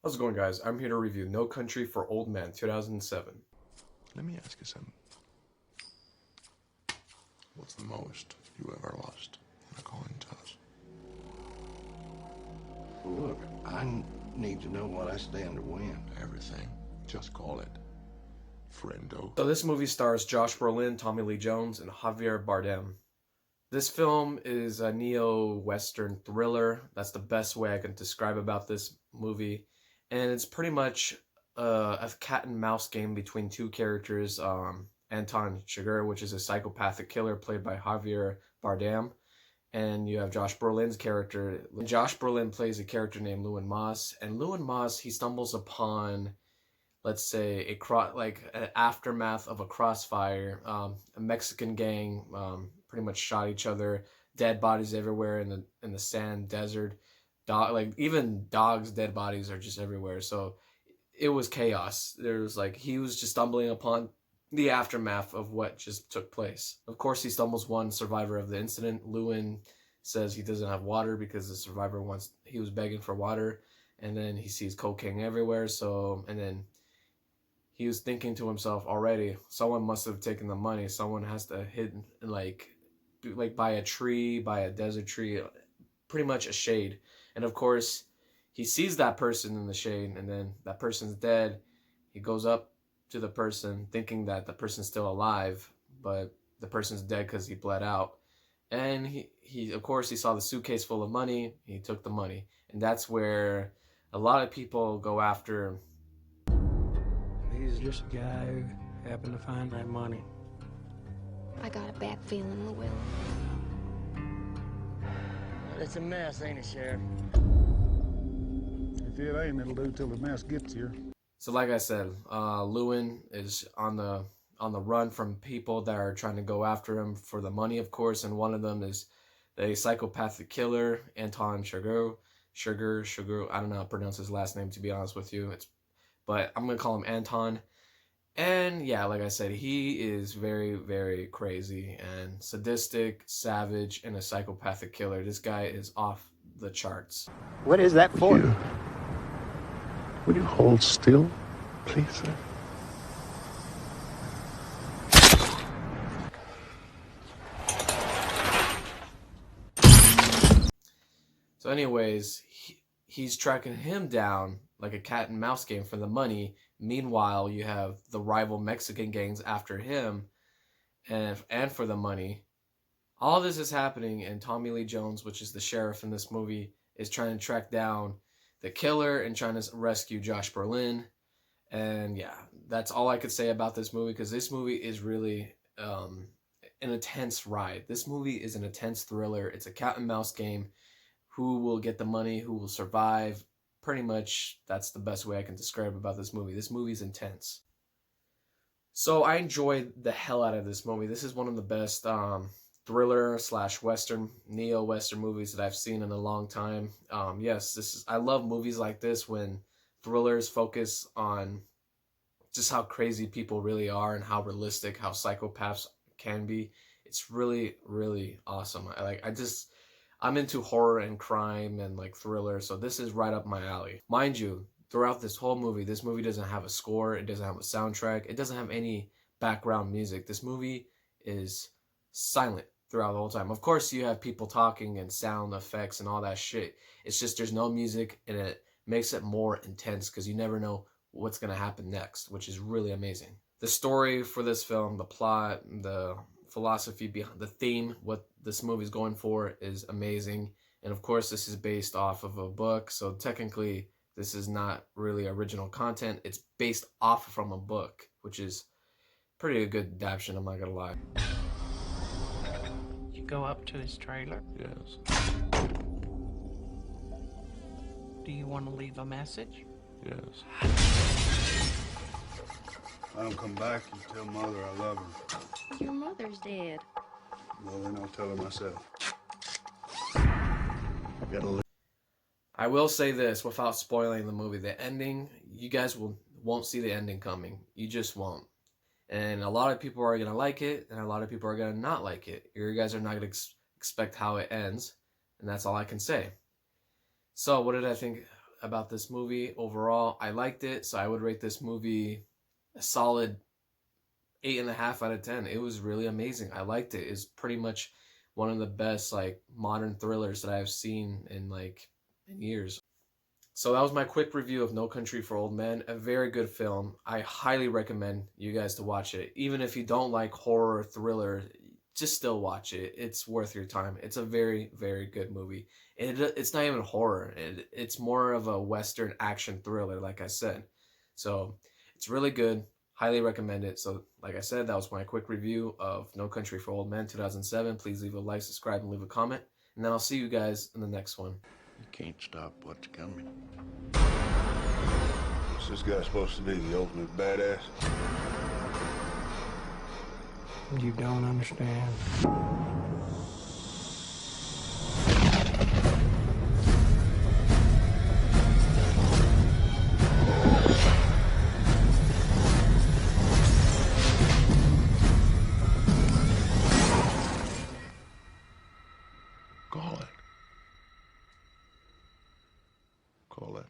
How's it going, guys? I'm here to review No Country for Old Men, 2007. Let me ask you something. What's the most you ever lost in a coin toss? Look, need to know what I stand to win. Everything. Just call it friendo. So this movie stars Josh Brolin, Tommy Lee Jones, and Javier Bardem. This film is a neo-Western thriller. That's the best way I can describe about this movie. And it's pretty much a cat and mouse game between two characters. Anton Chigurh, which is a psychopathic killer played by Javier Bardem. And you have Josh Brolin's character. Josh Brolin plays a character named Lewin Moss. And Lewin Moss, he stumbles upon, let's say, an aftermath of a crossfire. A Mexican gang pretty much shot each other. Dead bodies everywhere in the sand desert. Even dogs' dead bodies are just everywhere. So it was chaos. He was just stumbling upon the aftermath of what just took place. Of course, he stumbles one survivor of the incident. Lewin says he doesn't have water because the survivor he was begging for water, and then he sees cocaine everywhere. And then he was thinking to himself already, someone must have taken the money. Someone has to hit by a tree, by a desert tree, pretty much a shade. And of course, he sees that person in the shade, and then that person's dead. He goes up to the person thinking that the person's still alive, but the person's dead because he bled out. And he of course he saw the suitcase full of money. He took the money, and that's where a lot of people go after. He's just a guy who happened to find that money. I got a bad feeling, Llewellyn. Well, it's a mess, ain't it, Sheriff? If it ain't, it'll do till the mess gets here. So like I said, Lewin is on the run from people that are trying to go after him for the money, of course, and one of them is the psychopathic killer, Anton Chigurh. I don't know how to pronounce his last name, to be honest with you. But I'm gonna call him Anton. And yeah, like I said, he is very, very crazy and sadistic, savage, and a psychopathic killer. This guy is off the charts. What is that for? Would you hold still, please, sir? So anyways, he's tracking him down like a cat and mouse game for the money. Meanwhile, you have the rival Mexican gangs after him and for the money. All this is happening, and Tommy Lee Jones, which is the sheriff in this movie, is trying to track down the killer and trying to rescue Josh Brolin. And yeah, that's all I could say about this movie, because this movie is really an intense ride. This movie is an intense thriller. It's a cat and mouse game. Who will get the money? Who will survive? Pretty much, that's the best way I can describe about this movie. This movie's intense. So I enjoyed the hell out of this movie. This is one of the best thriller/western, neo-western movies that I've seen in a long time. Yes, I love movies like this when thrillers focus on just how crazy people really are and how realistic, how psychopaths can be. It's really, really awesome. I'm into horror and crime and thriller, so this is right up my alley. Mind you, throughout this whole movie, this movie doesn't have a score, it doesn't have a soundtrack, it doesn't have any background music. This movie is silent throughout the whole time. Of course, you have people talking and sound effects and all that shit. It's just there's no music, and it makes it more intense because you never know what's going to happen next, which is really amazing. The story for this film, the plot, the philosophy behind the theme, what this movie's going for, is amazing. And of course, this is based off of a book, so technically this is not really original content. It's based off from a book, which is pretty a good adaptation, I'm not gonna lie. You go up to his trailer. Yes. Do you want to leave a message? Yes. I don't come back, you tell Mother I love her. Your mother's dead. Well, then I'll tell her myself. I've got to I will say this without spoiling the movie. The ending, you guys won't see the ending coming. You just won't. And a lot of people are going to like it, and a lot of people are going to not like it. You guys are not going to expect how it ends, and that's all I can say. So what did I think about this movie overall. I liked it, so I would rate this movie a solid 8.5 out of 10. It was really amazing. I liked it. It's pretty much one of the best like modern thrillers that I've seen in years. So that was my quick review of No Country for Old Men. A very good film. I highly recommend you guys to watch it. Even if you don't like horror thriller, just still watch it. It's worth your time. It's a very, very good movie. And it's not even horror. It's more of a Western action thriller, like I said. So it's really good. Highly recommend it. So like I said, that was my quick review of No Country for Old Men 2007. Please leave a like, subscribe, and leave a comment. And then I'll see you guys in the next one. You can't stop what's coming. Is this guy supposed to be the ultimate badass? You don't understand. Call it. Call it.